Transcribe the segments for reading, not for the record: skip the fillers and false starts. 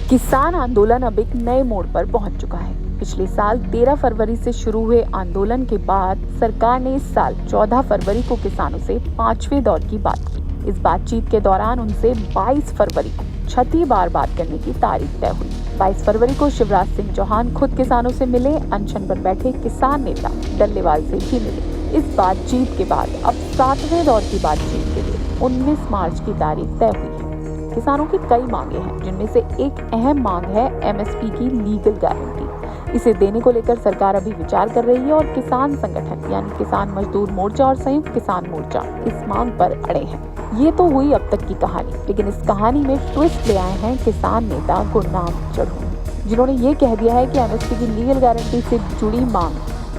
किसान आंदोलन अब एक नए मोड़ पर पहुंच चुका है। पिछले साल 13 फरवरी से शुरू हुए आंदोलन के बाद सरकार ने इस साल 14 फरवरी को किसानों से 5वें दौर की बात की। इस बातचीत के दौरान उनसे 22 फरवरी को 36 बार बात करने की तारीख तय हुई। 22 फरवरी को शिवराज सिंह चौहान खुद किसानों से मिले। अनशन पर बैठे किसान नेता डल्लेवाल से भी मिले। इस बातचीत के बाद अब 7वें दौर की बातचीत के लिए 19 मार्च की तारीख तय हुई है। किसानों की कई मांगे हैं, जिनमें से एक अहम मांग है एमएसपी की लीगल गारंटी। इसे देने को लेकर सरकार अभी विचार कर रही है और किसान संगठन यानी किसान मजदूर मोर्चा और संयुक्त किसान मोर्चा इस मांग पर अड़े हैं। ये तो हुई अब तक की कहानी, लेकिन इस कहानी में ट्विस्ट ले आए हैं किसान नेता गुरनाम चढ़ूनी, जिन्होंने ये कह दिया है कि एमएसपी की लीगल गारंटी से जुड़ी मांग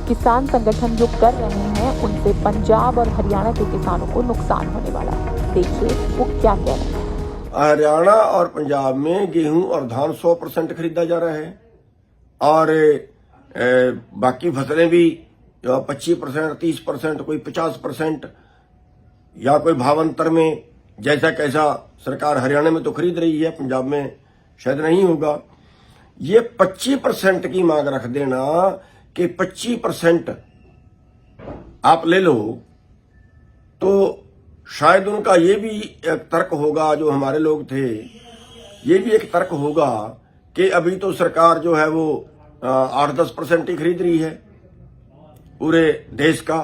किसान संगठन जो कर रहे हैं उनसे पंजाब और हरियाणा के किसानों को नुकसान होने वाला है। देखिए वो क्या कह रहे हैं। हरियाणा और पंजाब में गेहूं और धान 100% खरीदा जा रहा है और बाकी फसलें भी 25%, 30%, कोई 50% या कोई भावांतर में जैसा कैसा सरकार हरियाणा में तो खरीद रही है, पंजाब में शायद नहीं होगा। ये 25% की मांग रख देना कि 25% आप ले लो, तो शायद उनका ये भी एक तर्क होगा, जो हमारे लोग थे, ये भी एक तर्क होगा कि अभी तो सरकार जो है वो 8-10% ही खरीद रही है पूरे देश का,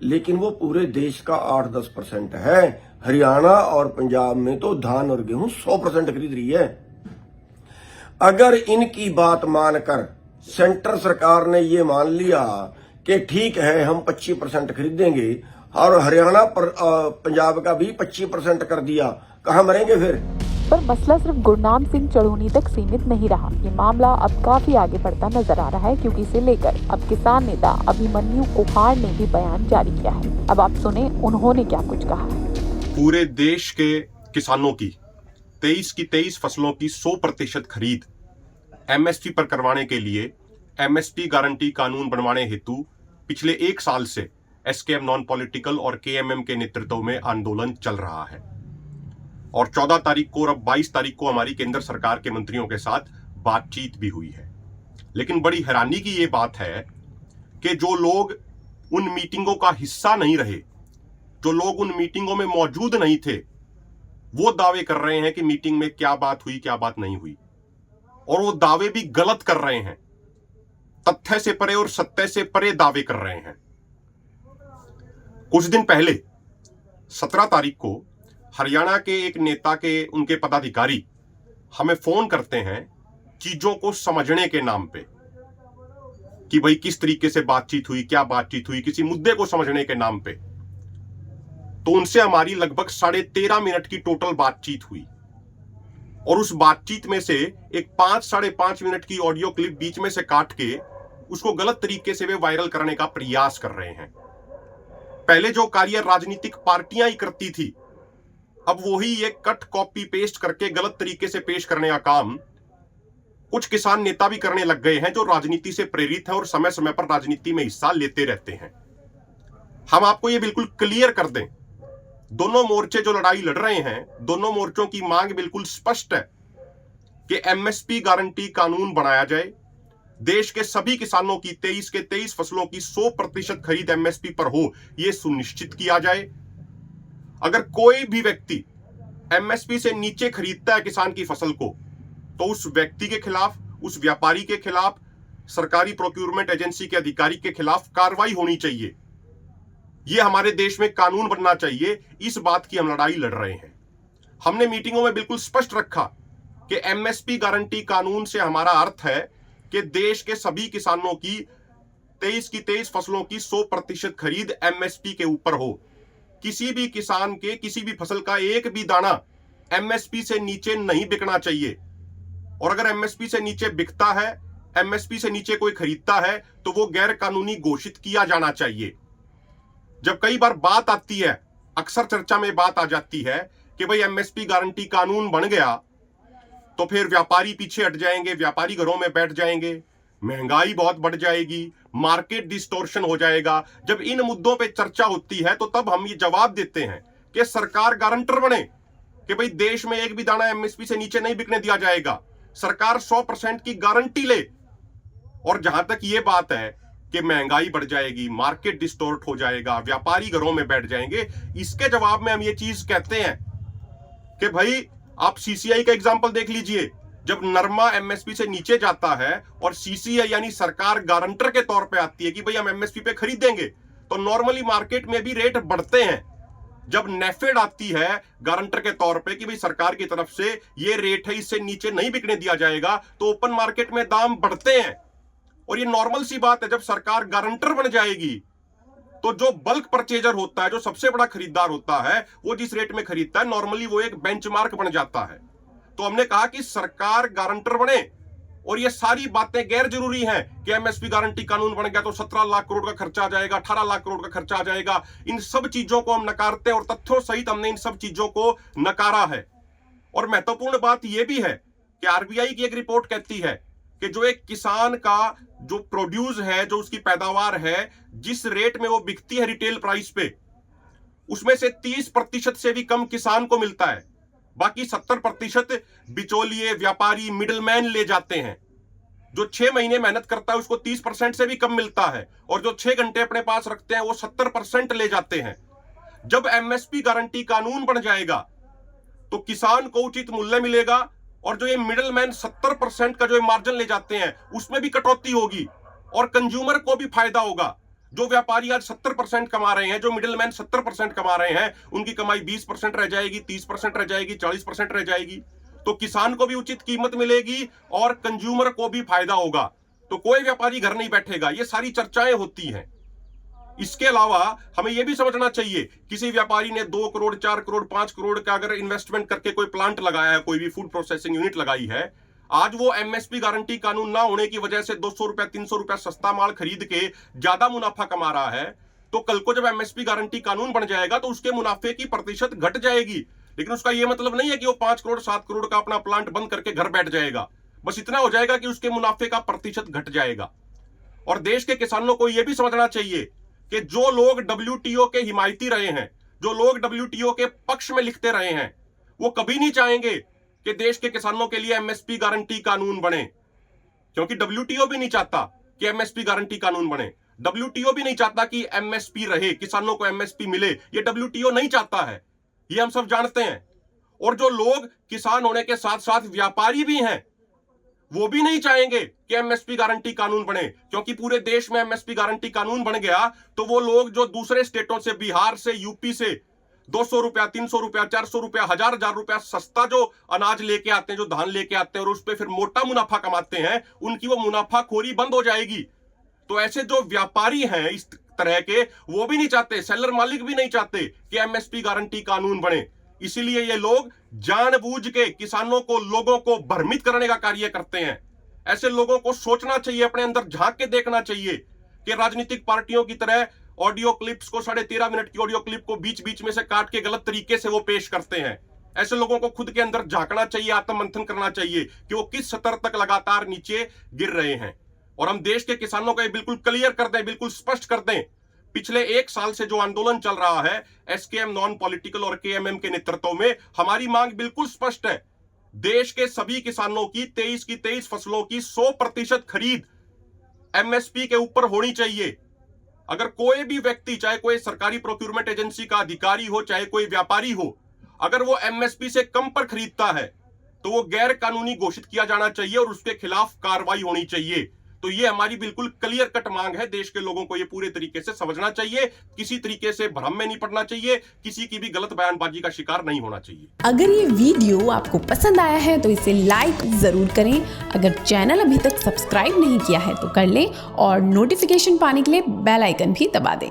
लेकिन वो पूरे देश का 8-10% है। हरियाणा और पंजाब में तो धान और गेहूं 100% खरीद रही है। अगर इनकी बात मानकर सेंटर सरकार ने ये मान लिया कि ठीक है हम 25% खरीदेंगे और हरियाणा पर पंजाब का भी 25% कर दिया, कहां मरेंगे फिर? पर मसला सिर्फ गुरनाम सिंह चढ़ूनी तक सीमित नहीं रहा। ये मामला अब काफी आगे बढ़ता नजर आ रहा है, क्योंकि इसे लेकर अब किसान नेता अभिमन्यु कुहाड़ ने भी बयान जारी किया है। अब आप सुने उन्होंने क्या कुछ कहा है। पूरे देश के किसानों की 23 की 23 फसलों की 100% खरीद एमएसपी पर करवाने के लिए एमएसपी गारंटी कानून बनवाने हेतु पिछले 1 साल से एसकेएम नॉन पॉलिटिकल और केएमएम के नेतृत्व में आंदोलन चल रहा है और 14 तारीख को और अब 22 तारीख को हमारी केंद्र सरकार के मंत्रियों के साथ बातचीत भी हुई है। लेकिन बड़ी हैरानी की यह बात है कि जो लोग उन मीटिंगों का हिस्सा नहीं रहे, जो लोग उन मीटिंगों में मौजूद नहीं थे, वो दावे कर रहे हैं कि मीटिंग में क्या बात हुई, क्या बात नहीं हुई, और वो दावे भी गलत कर रहे हैं। तथ्य से परे और सत्य से परे दावे कर रहे हैं। कुछ दिन पहले 17 तारीख को हरियाणा के एक नेता के उनके पदाधिकारी हमें फोन करते हैं चीजों को समझने के नाम पे कि भाई किस तरीके से बातचीत हुई, क्या बातचीत हुई, किसी मुद्दे को समझने के नाम पे। तो उनसे हमारी लगभग 13.5 मिनट की टोटल बातचीत हुई और उस बातचीत में से एक 5-5.5 मिनट की ऑडियो क्लिप बीच में से काट के उसको गलत तरीके से वे वायरल करने का प्रयास कर रहे हैं। पहले जो कार्य राजनीतिक पार्टियां ही करती थी, अब वही ये कट कॉपी पेस्ट करके गलत तरीके से पेश करने का काम कुछ किसान नेता भी करने लग गए हैं, जो राजनीति से प्रेरित है और समय समय पर राजनीति में हिस्सा लेते रहते हैं। हम आपको ये बिल्कुल क्लियर कर दें, दोनों मोर्चे जो लड़ाई लड़ रहे हैं, दोनों मोर्चों की मांग बिल्कुल स्पष्ट है कि एमएसपी गारंटी कानून बनाया जाए, देश के सभी किसानों की 23 के 23 फसलों की 100% खरीद एमएसपी पर हो, यह सुनिश्चित किया जाए। अगर कोई भी व्यक्ति एमएसपी से नीचे खरीदता है किसान की फसल को, तो उस व्यक्ति के खिलाफ, उस व्यापारी के खिलाफ, सरकारी प्रोक्योरमेंट एजेंसी के अधिकारी के खिलाफ कार्रवाई होनी चाहिए। यह हमारे देश में कानून बनना चाहिए। इस बात की हम लड़ाई लड़ रहे हैं। हमने मीटिंगों में बिल्कुल स्पष्ट रखा कि एमएसपी गारंटी कानून से हमारा अर्थ है कि देश के सभी किसानों की 23 की 23 फसलों की 100% खरीद एमएसपी के ऊपर हो। किसी भी किसान के किसी भी फसल का एक भी दाना एमएसपी से नीचे नहीं बिकना चाहिए, और अगर एमएसपी से नीचे बिकता है, एमएसपी से नीचे कोई खरीदता है, तो वो गैर कानूनी घोषित किया जाना चाहिए। जब कई बार बात आती है, अक्सर चर्चा में बात आ जाती है कि भाई एमएसपी गारंटी कानून बन गया तो फिर व्यापारी पीछे हट जाएंगे, व्यापारी घरों में बैठ जाएंगे, महंगाई बहुत बढ़ जाएगी, मार्केट डिस्टोर्शन हो जाएगा। जब इन मुद्दों पे चर्चा होती है तो तब हम ये जवाब देते हैं कि सरकार गारंटर बने कि भाई देश में एक भी दाना एमएसपी से नीचे नहीं बिकने दिया जाएगा। सरकार 100% की गारंटी ले। और जहां तक ये बात है कि महंगाई बढ़ जाएगी, मार्केट डिस्टोर्ट हो जाएगा, व्यापारी घरों में बैठ जाएंगे, इसके जवाब में हम ये चीज कहते हैं कि भाई आप सीसीआई का एग्जांपल देख लीजिए। जब नरमा एमएसपी से नीचे जाता है और सीसीआई यानी सरकार गारंटर के तौर पे आती है कि भाई हम एमएसपी पे खरीदेंगे, तो नॉर्मली मार्केट में भी रेट बढ़ते हैं। जब नेफेड आती है गारंटर के तौर पे कि भाई सरकार की तरफ से ये रेट है, इससे नीचे नहीं बिकने दिया जाएगा, तो ओपन मार्केट में दाम बढ़ते हैं। और ये नॉर्मल सी बात है, जब सरकार गारंटर बन जाएगी तो जो बल्क परचेजर होता है, जो सबसे बड़ा खरीदार होता है, वो जिस रेट में खरीदता है नॉर्मली वो एक बेंचमार्क बन जाता है। तो हमने कहा कि सरकार गारंटर बने। और ये सारी बातें गैर जरूरी हैं कि एमएसपी गारंटी कानून बन गया तो 17 लाख करोड़ का खर्चा आ जाएगा, 18 लाख करोड़ का खर्चा आ जाएगा। इन सब चीजों को हम नकारते हैं और तथ्यों सहित हमने इन सब चीजों को नकारा है। और महत्वपूर्ण बात यह भी है कि आरबीआई की एक रिपोर्ट कहती है कि जो एक किसान का जो प्रोड्यूस है, जो उसकी पैदावार है, जिस रेट में वो बिकती है रिटेल प्राइस पे, उसमें से 30% से भी कम किसान को मिलता है। बाकी 70% बिचौलिए, व्यापारी, मिडलमैन ले जाते हैं। जो 6 महीने मेहनत करता है उसको 30% से भी कम मिलता है, और जो 6 घंटे अपने पास रखते हैं वो 70% ले जाते हैं। जब एमएसपी गारंटी कानून बन जाएगा तो किसान को उचित मूल्य मिलेगा, और जो ये मिडलमैन 70% का जो मार्जिन ले जाते हैं उसमें भी कटौती होगी, और कंज्यूमर को भी फायदा होगा। जो व्यापारी आज 70% कमा रहे हैं, जो मिडिलमैन 70% कमा रहे हैं, उनकी कमाई 20% रह जाएगी, 30% रह जाएगी, 40% रह जाएगी। तो किसान को भी उचित कीमत मिलेगी और कंज्यूमर को भी फायदा होगा। तो कोई व्यापारी घर नहीं बैठेगा। ये सारी चर्चाएं होती हैं। इसके अलावा हमें यह भी समझना चाहिए, किसी व्यापारी ने 2 करोड़, 4 करोड़, 5 करोड़ का अगर इन्वेस्टमेंट करके कोई प्लांट लगाया है, कोई भी फूड प्रोसेसिंग यूनिट लगाई है, आज वो एमएसपी गारंटी कानून ना होने की वजह से 200 रुपया, 300 रुपया सस्ता माल खरीद के ज्यादा मुनाफा कमा रहा है, तो कल को जब एमएसपी गारंटी कानून बन जाएगा तो उसके मुनाफे की प्रतिशत घट जाएगी। लेकिन उसका यह मतलब नहीं है कि वो 5 करोड़, 7 करोड़ का अपना प्लांट बंद करके घर बैठ जाएगा। बस इतना हो जाएगा कि उसके मुनाफे का प्रतिशत घट जाएगा। और देश के किसानों को यह भी समझना चाहिए कि जो लोग डब्ल्यूटीओ के हिमायती रहे हैं, जो लोग डब्ल्यूटीओ के पक्ष में लिखते रहे हैं, वो कभी नहीं चाहेंगे कि देश के किसानों के लिए एमएसपी गारंटी कानून बने, क्योंकि डब्ल्यूटीओ भी नहीं चाहता कि एमएसपी गारंटी कानून बने। डब्ल्यूटीओ भी नहीं चाहता कि एमएसपी रहे, किसानों को एमएसपी मिले। ये डब्ल्यूटीओ नहीं चाहता है, ये हम सब जानते हैं। और जो लोग किसान होने के साथ साथ व्यापारी भी हैं, वो भी नहीं चाहेंगे कि एमएसपी गारंटी कानून बने, क्योंकि पूरे देश में एमएसपी गारंटी कानून बन गया तो वो लोग जो दूसरे स्टेटों से, बिहार से, यूपी से 200 रुपया, 300 रुपया, 400 रुपया, 1000 रुपया सस्ता जो अनाज लेके आते हैं, जो धान लेके आते हैं और उस पर फिर मोटा मुनाफा कमाते हैं, उनकी वो मुनाफाखोरी बंद हो जाएगी। तो ऐसे जो व्यापारी हैं इस तरह के, वो भी नहीं चाहते, सेलर मालिक भी नहीं चाहते कि एमएसपी गारंटी कानून बने। इसीलिए ये लोग जानबूझ के किसानों को, लोगों को भ्रमित करने का कार्य करते हैं। ऐसे लोगों को सोचना चाहिए, अपने अंदर झांक के देखना चाहिए कि राजनीतिक पार्टियों की तरह ऑडियो क्लिप्स को, 13.5 मिनट की ऑडियो क्लिप को बीच बीच में से काट के गलत तरीके से वो पेश करते हैं। ऐसे लोगों को खुद के अंदर झांकना चाहिए, आत्ममंथन करना चाहिए कि वो किस स्तर तक लगातार नीचे गिर रहे हैं। और हम देश के किसानों को ये बिल्कुल क्लियर कर दें, बिल्कुल स्पष्ट कर दें, पिछले 1 साल से जो आंदोलन चल रहा है एसकेएम नॉन पॉलिटिकल और केएमएम के नेतृत्व में, हमारी मांग बिल्कुल स्पष्ट है। देश के सभी किसानों की 23 फसलों की 100% खरीद एमएसपी के ऊपर होनी चाहिए। अगर कोई भी व्यक्ति, चाहे कोई सरकारी प्रोक्यूरमेंट एजेंसी का अधिकारी हो, चाहे कोई व्यापारी हो, अगर वो एमएसपी से कम पर खरीदता है तो वो गैर कानूनी घोषित किया जाना चाहिए और उसके खिलाफ कार्रवाई होनी चाहिए। तो ये हमारी बिल्कुल क्लियर कट मांग है। देश के लोगों को ये पूरे तरीके से समझना चाहिए, किसी तरीके से भ्रम में नहीं पड़ना चाहिए, किसी की भी गलत बयानबाजी का शिकार नहीं होना चाहिए। अगर ये वीडियो आपको पसंद आया है तो इसे लाइक जरूर करें। अगर चैनल अभी तक सब्सक्राइब नहीं किया है तो कर लें और नोटिफिकेशन पाने के लिए बेल आइकन भी दबा दें।